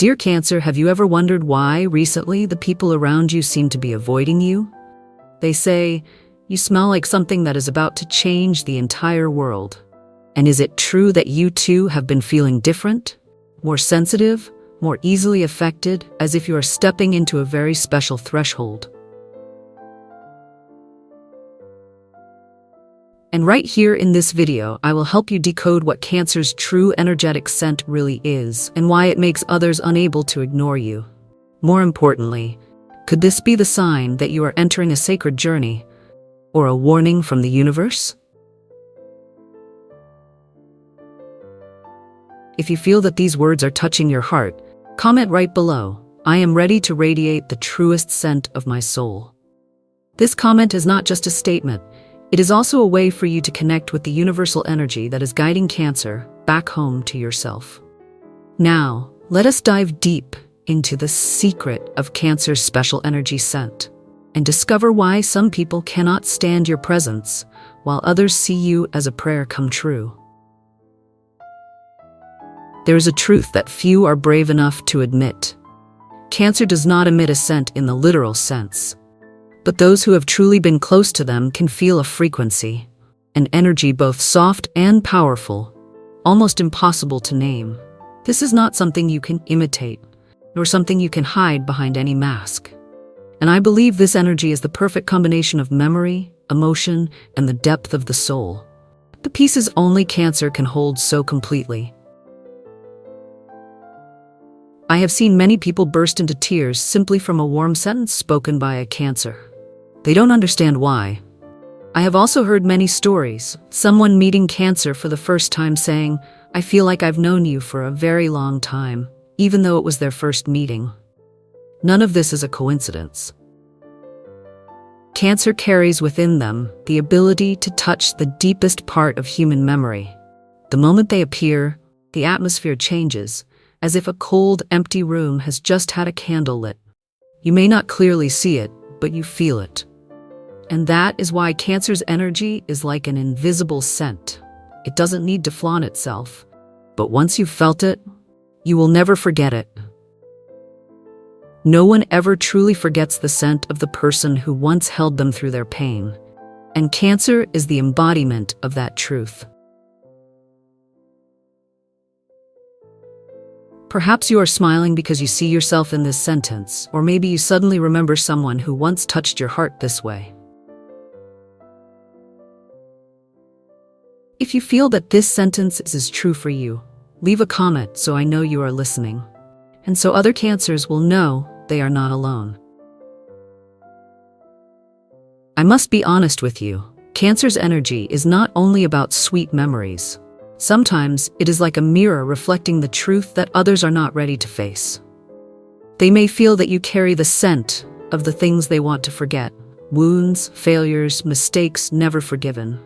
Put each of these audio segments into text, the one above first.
Dear Cancer, have you ever wondered why recently the people around you seem to be avoiding you? They say, you smell like something that is about to change the entire world. And is it true that you too have been feeling different, more sensitive, more easily affected, as if you are stepping into a very special threshold? And right here in this video, I will help you decode what Cancer's true energetic scent really is and why it makes others unable to ignore you. More importantly, could this be the sign that you are entering a sacred journey or a warning from the universe? If you feel that these words are touching your heart, comment right below. I am ready to radiate the truest scent of my soul. This comment is not just a statement. It is also a way for you to connect with the universal energy that is guiding Cancer back home to yourself. Now, let us dive deep into the secret of Cancer's special energy scent and discover why some people cannot stand your presence while others see you as a prayer come true. There is a truth that few are brave enough to admit. Cancer does not emit a scent in the literal sense. But those who have truly been close to them can feel a frequency, an energy both soft and powerful, almost impossible to name. This is not something you can imitate, nor something you can hide behind any mask. And I believe this energy is the perfect combination of memory, emotion, and the depth of the soul. The pieces only Cancer can hold so completely. I have seen many people burst into tears simply from a warm sentence spoken by a Cancer. They don't understand why. I have also heard many stories, someone meeting Cancer for the first time saying, I feel like I've known you for a very long time, even though it was their first meeting. None of this is a coincidence. Cancer carries within them the ability to touch the deepest part of human memory. The moment they appear, the atmosphere changes, as if a cold, empty room has just had a candle lit. You may not clearly see it, but you feel it. And that is why Cancer's energy is like an invisible scent. It doesn't need to flaunt itself, but once you've felt it, you will never forget it. No one ever truly forgets the scent of the person who once held them through their pain, and Cancer is the embodiment of that truth. Perhaps you are smiling because you see yourself in this sentence, or maybe you suddenly remember someone who once touched your heart this way. If you feel that this sentence is true for you, leave a comment so I know you are listening, and so other Cancers will know they are not alone. I must be honest with you, Cancer's energy is not only about sweet memories. Sometimes it is like a mirror reflecting the truth that others are not ready to face. They may feel that you carry the scent of the things they want to forget, wounds, failures, mistakes never forgiven.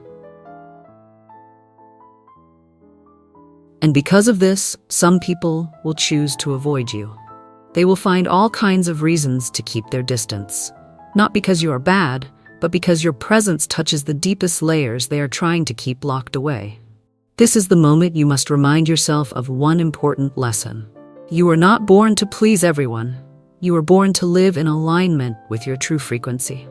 And because of this, some people will choose to avoid you. They will find all kinds of reasons to keep their distance. Not because you are bad, but because your presence touches the deepest layers they are trying to keep locked away. This is the moment you must remind yourself of one important lesson. You are not born to please everyone. You are born to live in alignment with your true frequency.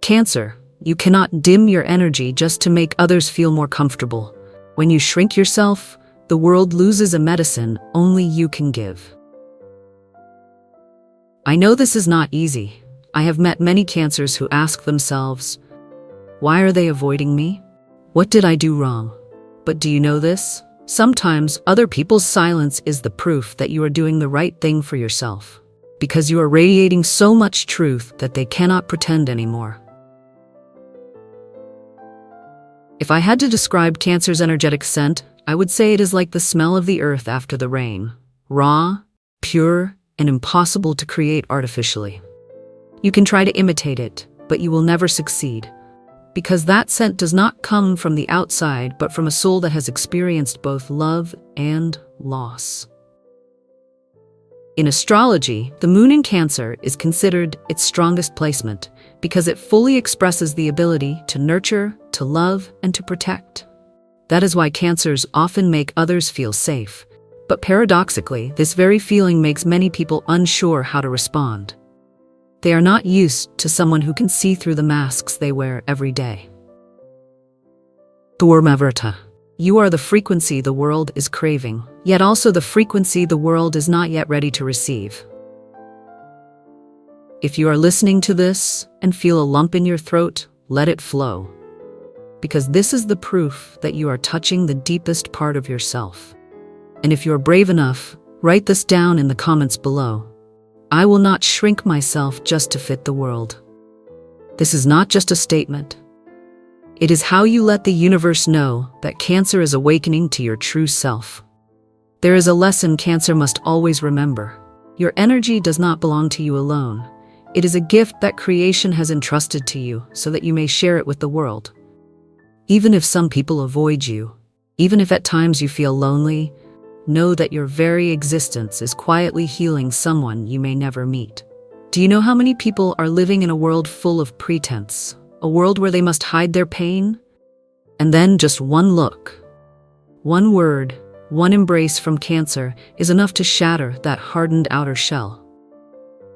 Cancer, you cannot dim your energy just to make others feel more comfortable. When you shrink yourself, the world loses a medicine only you can give. I know this is not easy. I have met many Cancers who ask themselves, why are they avoiding me? What did I do wrong? But do you know this? Sometimes other people's silence is the proof that you are doing the right thing for yourself, because you are radiating so much truth that they cannot pretend anymore. If I had to describe Cancer's energetic scent, I would say it is like the smell of the earth after the rain, raw, pure, and impossible to create artificially. You can try to imitate it, but you will never succeed. Because that scent does not come from the outside, but from a soul that has experienced both love and loss. In astrology, the moon in Cancer is considered its strongest placement because it fully expresses the ability to nurture, to love, and to protect. That is why Cancers often make others feel safe, But paradoxically, this very feeling makes many people unsure how to respond. They are not used to someone who can see through the masks they wear every day. Dharmavrta. You are the frequency the world is craving, yet also the frequency the world is not yet ready to receive. If you are listening to this and feel a lump in your throat, let it flow. Because this is the proof that you are touching the deepest part of yourself. And if you are brave enough, write this down in the comments below. I will not shrink myself just to fit the world. This is not just a statement. It is how you let the universe know that Cancer is awakening to your true self. There is a lesson Cancer must always remember. Your energy does not belong to you alone. It is a gift that creation has entrusted to you so that you may share it with the world. Even if some people avoid you, even if at times you feel lonely, know that your very existence is quietly healing someone you may never meet. Do you know how many people are living in a world full of pretense? A world where they must hide their pain? And then just one look, one word, one embrace from Cancer is enough to shatter that hardened outer shell.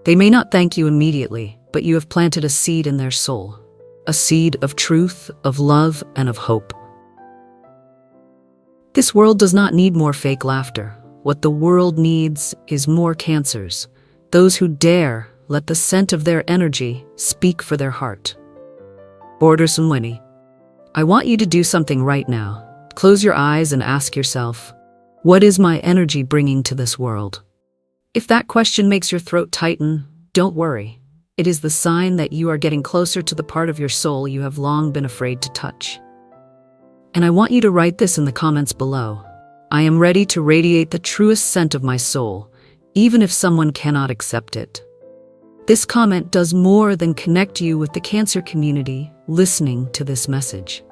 They may not thank you immediately, but you have planted a seed in their soul. A seed of truth, of love, and of hope. This world does not need more fake laughter. What the world needs is more Cancers, those who dare let the scent of their energy speak for their heart. Bordersumweni. I want you to do something right now. Close your eyes and ask yourself, what is my energy bringing to this world? If that question makes your throat tighten, don't worry. It is the sign that you are getting closer to the part of your soul you have long been afraid to touch. And I want you to write this in the comments below. I am ready to radiate the truest scent of my soul, even if someone cannot accept it. This comment does more than connect you with the Cancer community listening to this message.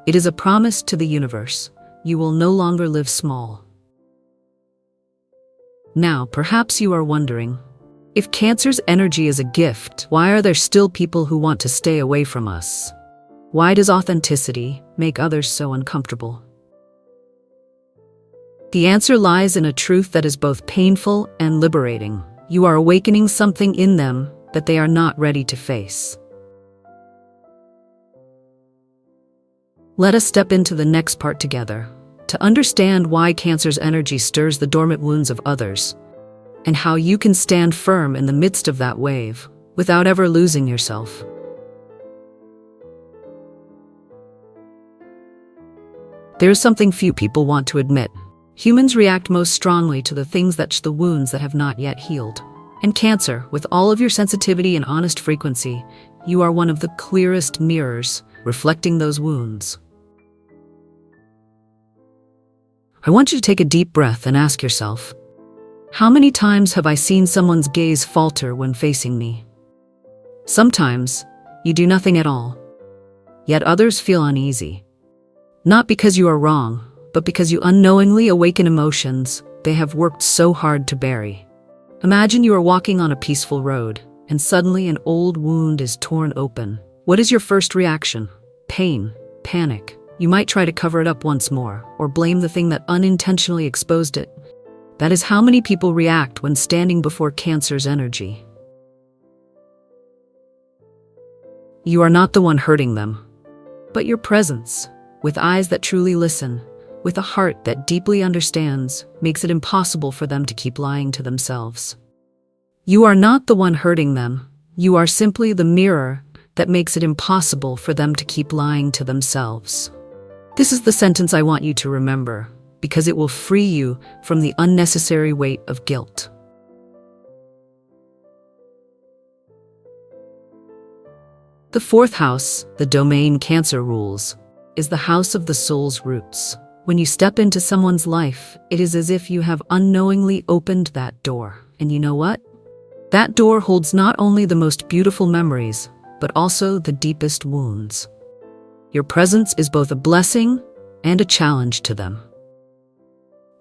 It is a promise to the universe. You will no longer live small. Now, perhaps you are wondering, if Cancer's energy is a gift, why are there still people who want to stay away from us? Why does authenticity make others so uncomfortable? The answer lies in a truth that is both painful and liberating. You are awakening something in them that they are not ready to face. Let us step into the next part together, to understand why Cancer's energy stirs the dormant wounds of others, and how you can stand firm in the midst of that wave, without ever losing yourself. There is something few people want to admit. Humans react most strongly to the things that the wounds that have not yet healed. And Cancer, with all of your sensitivity and honest frequency, you are one of the clearest mirrors reflecting those wounds. I want you to take a deep breath and ask yourself, how many times have I seen someone's gaze falter when facing me? Sometimes, you do nothing at all. Yet others feel uneasy. Not because you are wrong, but because you unknowingly awaken emotions they have worked so hard to bury. Imagine you are walking on a peaceful road, and suddenly an old wound is torn open. What is your first reaction? Pain, panic. You might try to cover it up once more, or blame the thing that unintentionally exposed it. That is how many people react when standing before Cancer's energy. You are not the one hurting them, but your presence, with eyes that truly listen, with a heart that deeply understands, makes it impossible for them to keep lying to themselves. You are not the one hurting them. You are simply the mirror that makes it impossible for them to keep lying to themselves. This is the sentence I want you to remember, because it will free you from the unnecessary weight of guilt. The fourth house, the domain Cancer rules, is the house of the soul's roots. When you step into someone's life, it is as if you have unknowingly opened that door. And you know what? That door holds not only the most beautiful memories, but also the deepest wounds. Your presence is both a blessing and a challenge to them.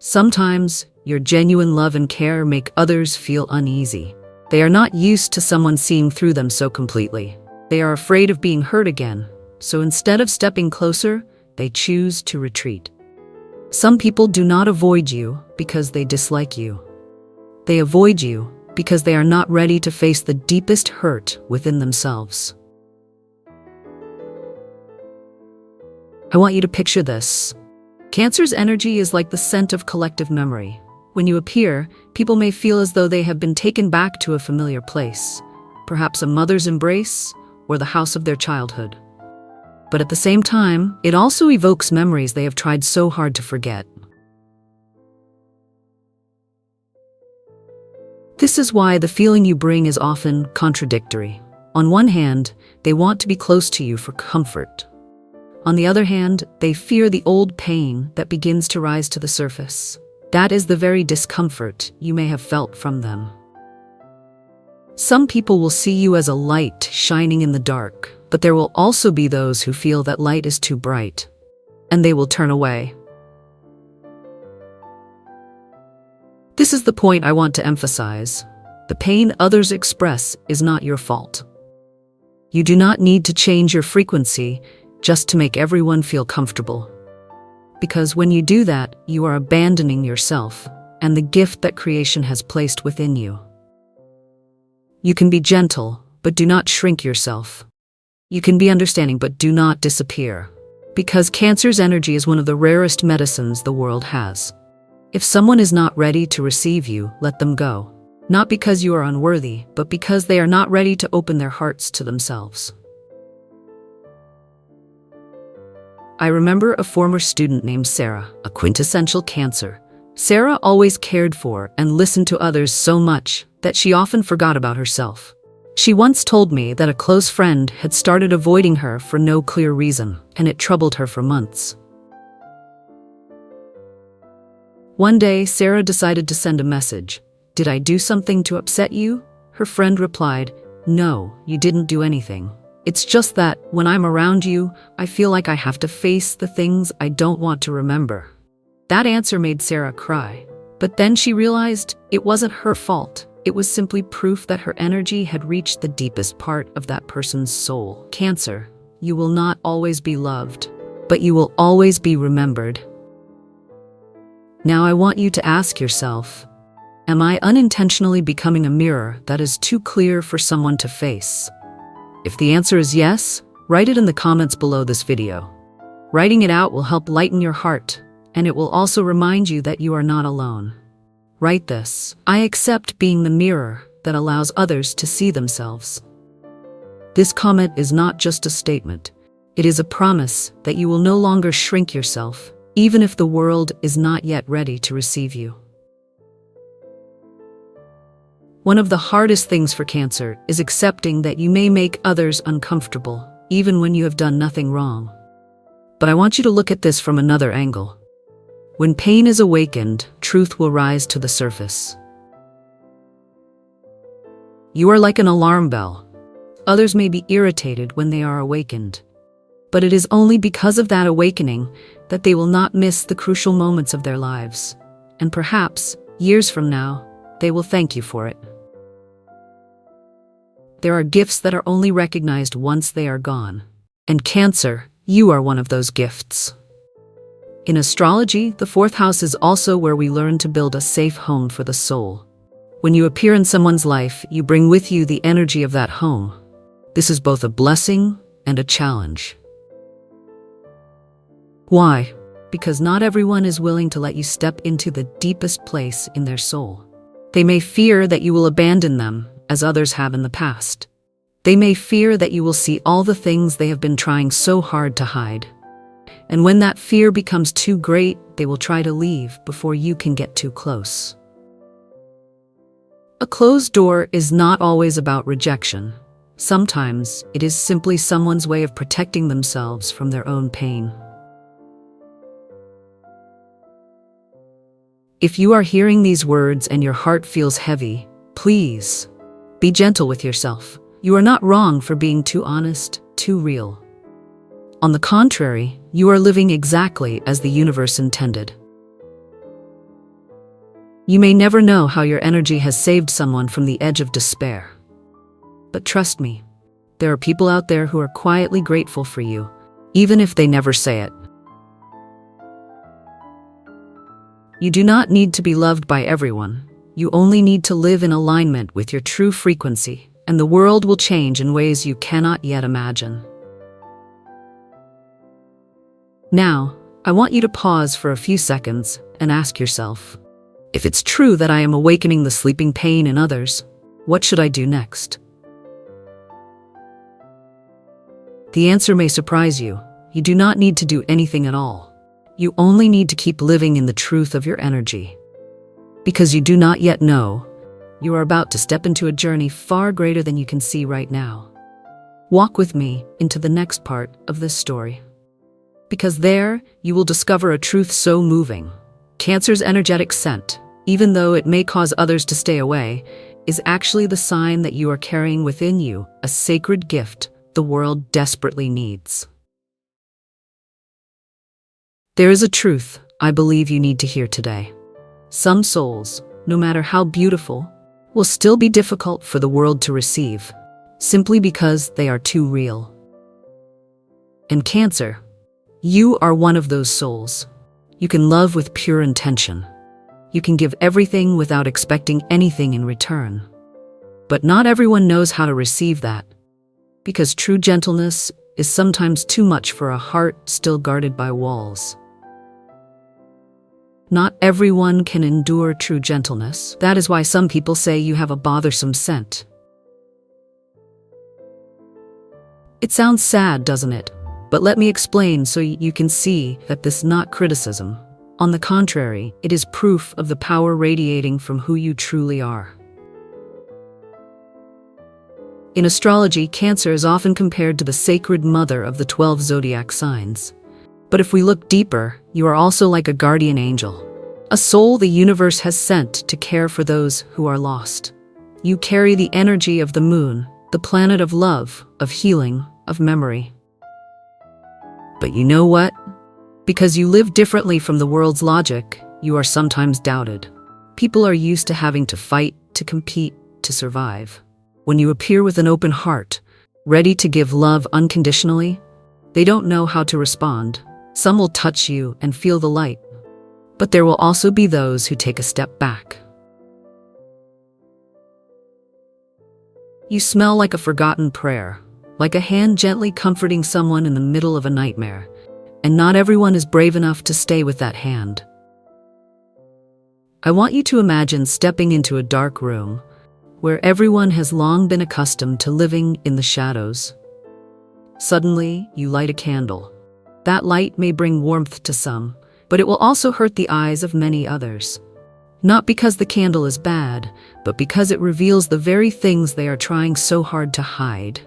Sometimes, your genuine love and care make others feel uneasy. They are not used to someone seeing through them so completely. They are afraid of being hurt again, so instead of stepping closer, they choose to retreat. Some people do not avoid you because they dislike you. They avoid you because they are not ready to face the deepest hurt within themselves. I want you to picture this. Cancer's energy is like the scent of collective memory. When you appear, people may feel as though they have been taken back to a familiar place, perhaps a mother's embrace or the house of their childhood. But at the same time, it also evokes memories they have tried so hard to forget. This is why the feeling you bring is often contradictory. On one hand, they want to be close to you for comfort. On the other hand, they fear the old pain that begins to rise to the surface. That is the very discomfort you may have felt from them. Some people will see you as a light shining in the dark, but there will also be those who feel that light is too bright, and they will turn away. This is the point I want to emphasize. The pain others express is not your fault. You do not need to change your frequency just to make everyone feel comfortable. Because when you do that, you are abandoning yourself and the gift that creation has placed within you. You can be gentle, but do not shrink yourself. You can be understanding, but do not disappear. Because Cancer's energy is one of the rarest medicines the world has. If someone is not ready to receive you, let them go. Not because you are unworthy, but because they are not ready to open their hearts to themselves. I remember a former student named Sarah, a quintessential Cancer. Sarah always cared for and listened to others so much that she often forgot about herself. She once told me that a close friend had started avoiding her for no clear reason, and it troubled her for months. One day, Sarah decided to send a message. "Did I do something to upset you?" Her friend replied, "No, you didn't do anything. It's just that, when I'm around you, I feel like I have to face the things I don't want to remember." That answer made Sarah cry. But then she realized it wasn't her fault. It was simply proof that her energy had reached the deepest part of that person's soul. Cancer, you will not always be loved, but you will always be remembered. Now I want you to ask yourself, am I unintentionally becoming a mirror that is too clear for someone to face? If the answer is yes, write it in the comments below this video. Writing it out will help lighten your heart, and it will also remind you that you are not alone. Write this: I accept being the mirror that allows others to see themselves. This comment is not just a statement. It is a promise that you will no longer shrink yourself, even if the world is not yet ready to receive you. One of the hardest things for Cancer is accepting that you may make others uncomfortable, even when you have done nothing wrong. But I want you to look at this from another angle. When pain is awakened, truth will rise to the surface. You are like an alarm bell. Others may be irritated when they are awakened. But it is only because of that awakening that they will not miss the crucial moments of their lives. And perhaps, years from now, they will thank you for it. There are gifts that are only recognized once they are gone. And Cancer, you are one of those gifts. In astrology, the fourth house is also where we learn to build a safe home for the soul. When you appear in someone's life, you bring with you the energy of that home. This is both a blessing and a challenge. Why? Because not everyone is willing to let you step into the deepest place in their soul. They may fear that you will abandon them, as others have in the past. They may fear that you will see all the things they have been trying so hard to hide. And when that fear becomes too great, they will try to leave before you can get too close. A closed door is not always about rejection. Sometimes it is simply someone's way of protecting themselves from their own pain. If you are hearing these words and your heart feels heavy, please be gentle with yourself. You are not wrong for being too honest, too real. On the contrary, you are living exactly as the universe intended. You may never know how your energy has saved someone from the edge of despair. But trust me, there are people out there who are quietly grateful for you, even if they never say it. You do not need to be loved by everyone. You only need to live in alignment with your true frequency, and the world will change in ways you cannot yet imagine. Now, I want you to pause for a few seconds and ask yourself, if it's true that I am awakening the sleeping pain in others, what should I do next? The answer may surprise you. You do not need to do anything at all. You only need to keep living in the truth of your energy. Because you do not yet know, you are about to step into a journey far greater than you can see right now. Walk with me into the next part of this story. Because there, you will discover a truth so moving. Cancer's energetic scent, even though it may cause others to stay away, is actually the sign that you are carrying within you a sacred gift the world desperately needs. There is a truth I believe you need to hear today. Some souls, no matter how beautiful, will still be difficult for the world to receive, simply because they are too real. And Cancer, you are one of those souls. You can love with pure intention. You can give everything without expecting anything in return. But not everyone knows how to receive that, because true gentleness is sometimes too much for a heart still guarded by walls. Not everyone can endure true gentleness. That is why some people say you have a bothersome scent. It sounds sad, doesn't it? But let me explain so you can see that this is not criticism. On the contrary, it is proof of the power radiating from who you truly are. In astrology, Cancer is often compared to the sacred mother of the 12 zodiac signs. But if we look deeper, you are also like a guardian angel, a soul the universe has sent to care for those who are lost. You carry the energy of the moon, the planet of love, of healing, of memory. But you know what? Because you live differently from the world's logic, you are sometimes doubted. People are used to having to fight, to compete, to survive. When you appear with an open heart, ready to give love unconditionally, they don't know how to respond. Some will touch you and feel the light, but there will also be those who take a step back. You smell like a forgotten prayer, like a hand gently comforting someone in the middle of a nightmare, and not everyone is brave enough to stay with that hand. I want you to imagine stepping into a dark room, where everyone has long been accustomed to living in the shadows. Suddenly, you light a candle. That light may bring warmth to some, but it will also hurt the eyes of many others. Not because the candle is bad, but because it reveals the very things they are trying so hard to hide.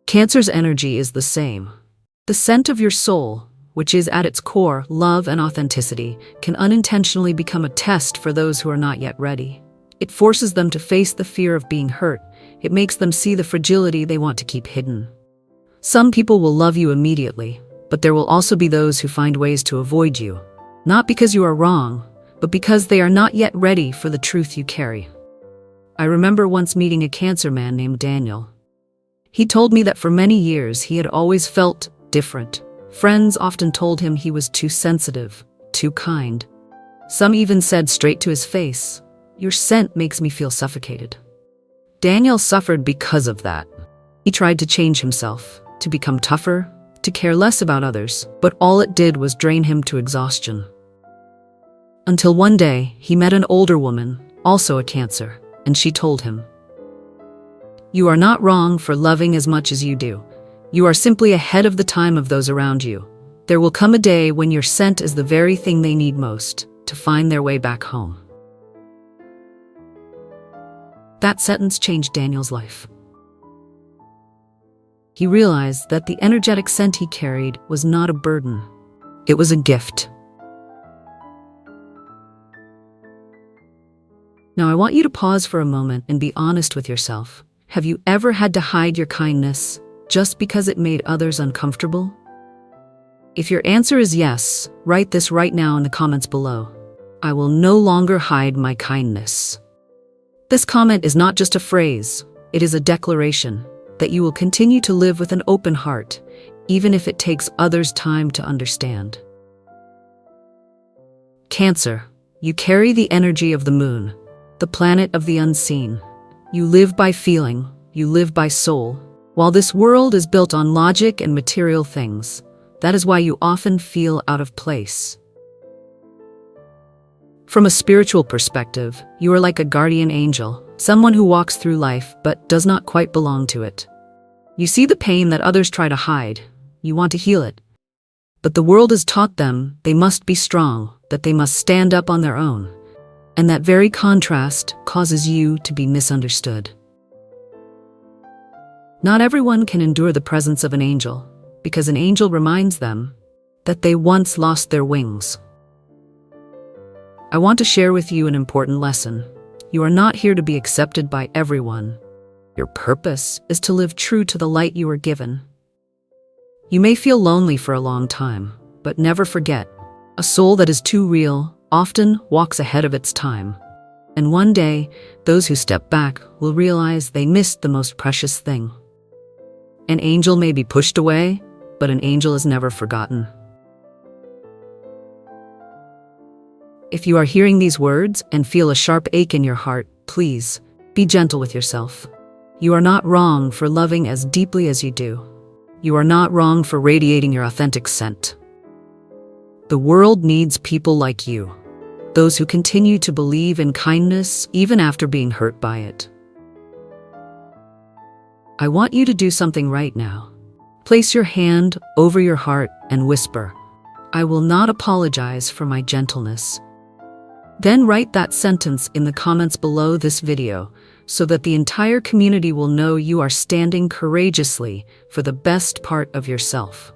Cancer's energy is the same. The scent of your soul, which is at its core love and authenticity, can unintentionally become a test for those who are not yet ready. It forces them to face the fear of being hurt. It makes them see the fragility they want to keep hidden. Some people will love you immediately, but there will also be those who find ways to avoid you. Not because you are wrong, but because they are not yet ready for the truth you carry. I remember once meeting a Cancer man named Daniel. He told me that for many years he had always felt different. Friends often told him he was too sensitive, too kind. Some even said straight to his face, "Your scent makes me feel suffocated." Daniel suffered because of that. He tried to change himself, to become tougher, to care less about others, but all it did was drain him to exhaustion. Until one day, he met an older woman, also a Cancer, and she told him, "You are not wrong for loving as much as you do. You are simply ahead of the time of those around you. There will come a day when your scent is the very thing they need most to find their way back home." That sentence changed Daniel's life. He realized that the energetic scent he carried was not a burden. It was a gift. Now I want you to pause for a moment and be honest with yourself. Have you ever had to hide your kindness just because it made others uncomfortable? If your answer is yes, write this right now in the comments below. I will no longer hide my kindness. This comment is not just a phrase, it is a declaration that you will continue to live with an open heart, even if it takes others time to understand. Cancer, you carry the energy of the moon, the planet of the unseen. You live by feeling, you live by soul. While this world is built on logic and material things, that is why you often feel out of place. From a spiritual perspective, you are like a guardian angel, someone who walks through life but does not quite belong to it. You see the pain that others try to hide. You want to heal it. But the world has taught them they must be strong, that they must stand up on their own. And that very contrast causes you to be misunderstood. Not everyone can endure the presence of an angel, because an angel reminds them that they once lost their wings. I want to share with you an important lesson. You are not here to be accepted by everyone. Your purpose is to live true to the light you were given. You may feel lonely for a long time, but never forget, a soul that is too real often walks ahead of its time. And one day, those who step back will realize they missed the most precious thing. An angel may be pushed away, but an angel is never forgotten. If you are hearing these words and feel a sharp ache in your heart, please be gentle with yourself. You are not wrong for loving as deeply as you do. You are not wrong for radiating your authentic scent. The world needs people like you, those who continue to believe in kindness even after being hurt by it. I want you to do something right now. Place your hand over your heart and whisper, "I will not apologize for my gentleness." Then write that sentence in the comments below this video so that the entire community will know you are standing courageously for the best part of yourself.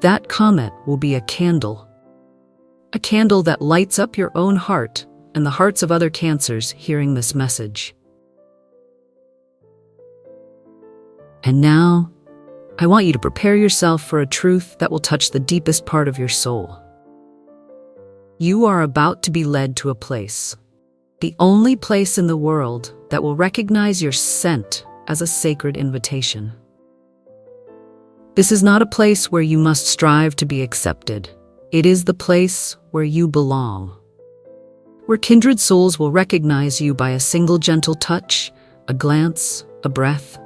That comment will be a candle that lights up your own heart and the hearts of other Cancers hearing this message. And now, I want you to prepare yourself for a truth that will touch the deepest part of your soul. You are about to be led to a place, the only place in the world that will recognize your scent as a sacred invitation. This is not a place where you must strive to be accepted. It is the place where you belong. Where kindred souls will recognize you by a single gentle touch, a glance, a breath.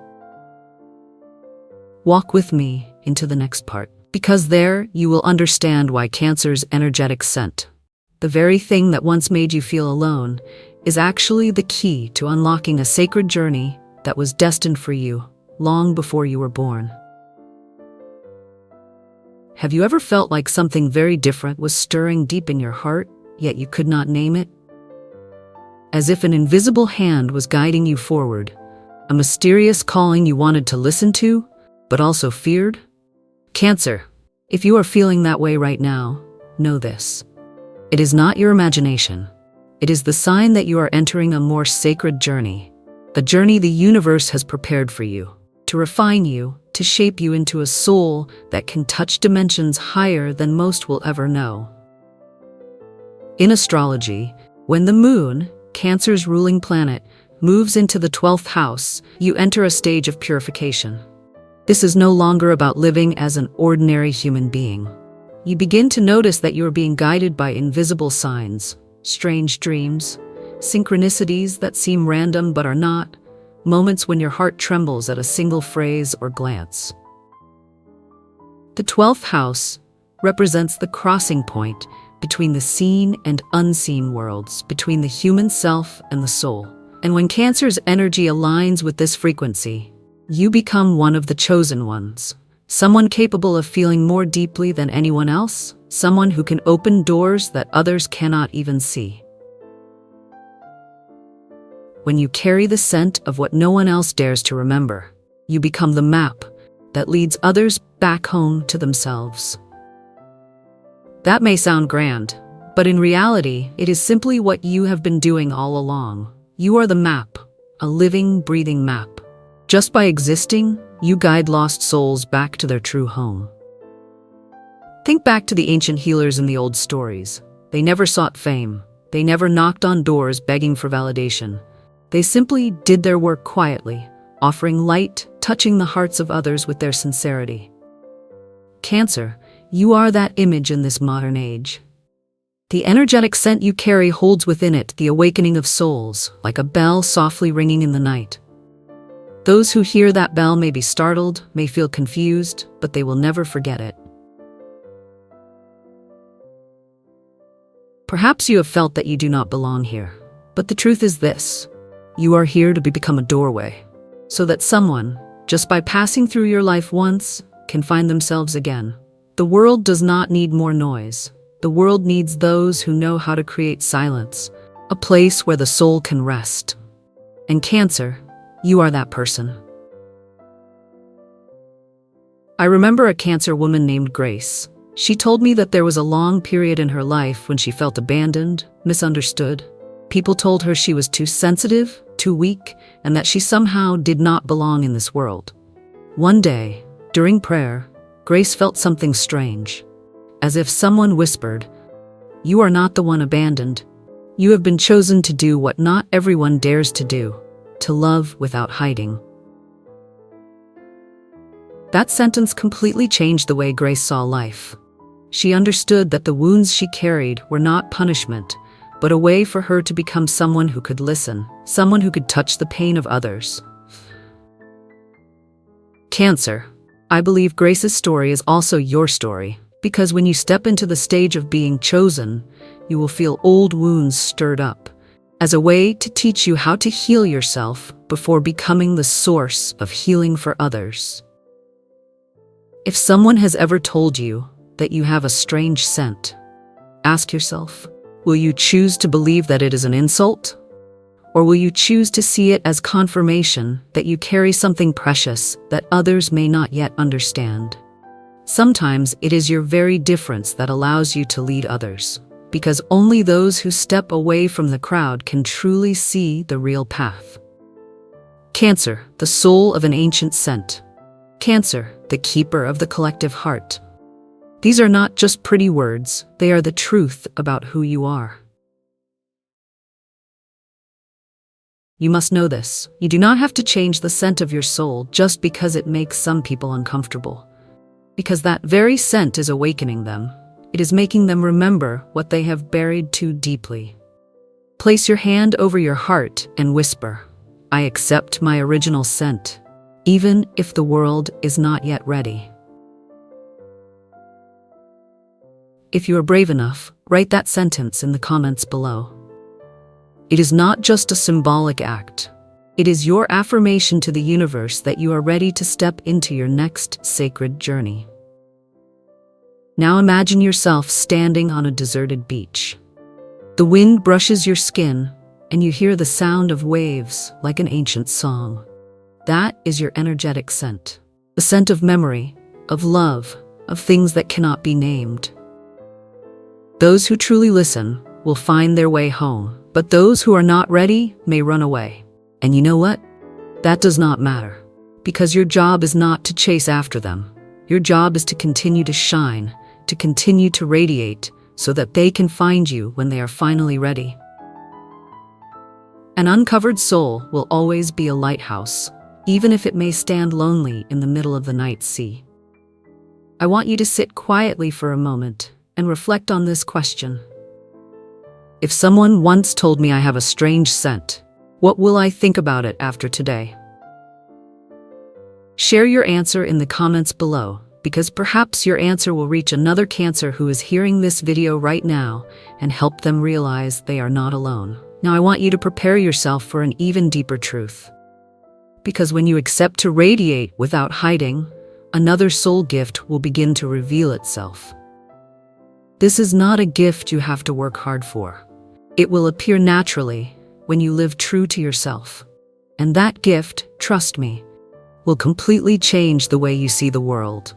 Walk with me into the next part, because there you will understand why Cancer's energetic scent, the very thing that once made you feel alone, is actually the key to unlocking a sacred journey that was destined for you long before you were born. Have you ever felt like something very different was stirring deep in your heart, yet you could not name it? As if an invisible hand was guiding you forward, a mysterious calling you wanted to listen to, but also feared? Cancer, if you are feeling that way right now, know this. It is not your imagination. It is the sign that you are entering a more sacred journey, a journey the universe has prepared for you, to refine you, to shape you into a soul that can touch dimensions higher than most will ever know. In astrology, when the moon, Cancer's ruling planet, moves into the 12th house, you enter a stage of purification. This is no longer about living as an ordinary human being. You begin to notice that you are being guided by invisible signs, strange dreams, synchronicities that seem random but are not, moments when your heart trembles at a single phrase or glance. The 12th house represents the crossing point between the seen and unseen worlds, between the human self and the soul. And when Cancer's energy aligns with this frequency, you become one of the chosen ones. Someone capable of feeling more deeply than anyone else, someone who can open doors that others cannot even see. When you carry the scent of what no one else dares to remember, you become the map that leads others back home to themselves. That may sound grand, but in reality, it is simply what you have been doing all along. You are the map, a living, breathing map. Just by existing, you guide lost souls back to their true home. Think back to the ancient healers in the old stories. They never sought fame. They never knocked on doors begging for validation. They simply did their work quietly, offering light, touching the hearts of others with their sincerity. Cancer, you are that image in this modern age. The energetic scent you carry holds within it the awakening of souls, like a bell softly ringing in the night. Those who hear that bell may be startled, may feel confused, but they will never forget it. Perhaps you have felt that you do not belong here, but the truth is this: you are here to become a doorway, so that someone, just by passing through your life once, can find themselves again. The world does not need more noise. The world needs those who know how to create silence, a place where the soul can rest. And Cancer, you are that person. I remember a Cancer woman named Grace. She told me that there was a long period in her life when she felt abandoned, misunderstood. People told her she was too sensitive, too weak, and that she somehow did not belong in this world. One day, during prayer, Grace felt something strange. As if someone whispered, "You are not the one abandoned. You have been chosen to do what not everyone dares to do, to love without hiding." That sentence completely changed the way Grace saw life. She understood that the wounds she carried were not punishment, but a way for her to become someone who could listen, someone who could touch the pain of others. Cancer, I believe Grace's story is also your story, because when you step into the stage of being chosen, you will feel old wounds stirred up, as a way to teach you how to heal yourself before becoming the source of healing for others. If someone has ever told you that you have a strange scent, ask yourself, will you choose to believe that it is an insult? Or will you choose to see it as confirmation that you carry something precious that others may not yet understand? Sometimes it is your very difference that allows you to lead others, because only those who step away from the crowd can truly see the real path. Cancer, the soul of an ancient scent. Cancer, the keeper of the collective heart. These are not just pretty words, they are the truth about who you are. You must know this. You do not have to change the scent of your soul just because it makes some people uncomfortable. Because that very scent is awakening them. It is making them remember what they have buried too deeply. Place your hand over your heart and whisper, "I accept my original scent, even if the world is not yet ready." If you are brave enough, write that sentence in the comments below. It is not just a symbolic act. It is your affirmation to the universe that you are ready to step into your next sacred journey. Now imagine yourself standing on a deserted beach. The wind brushes your skin, and you hear the sound of waves like an ancient song. That is your energetic scent. The scent of memory, of love, of things that cannot be named. Those who truly listen will find their way home, but those who are not ready may run away. And you know what? That does not matter, because your job is not to chase after them. Your job is to continue to shine, to continue to radiate, so that they can find you when they are finally ready. An uncovered soul will always be a lighthouse, even if it may stand lonely in the middle of the night sea. I want you to sit quietly for a moment and reflect on this question. If someone once told me I have a strange scent, what will I think about it after today? Share your answer in the comments below, because perhaps your answer will reach another Cancer who is hearing this video right now and help them realize they are not alone. Now I want you to prepare yourself for an even deeper truth. Because when you accept to radiate without hiding, another soul gift will begin to reveal itself. This is not a gift you have to work hard for. It will appear naturally when you live true to yourself. And that gift, trust me, will completely change the way you see the world.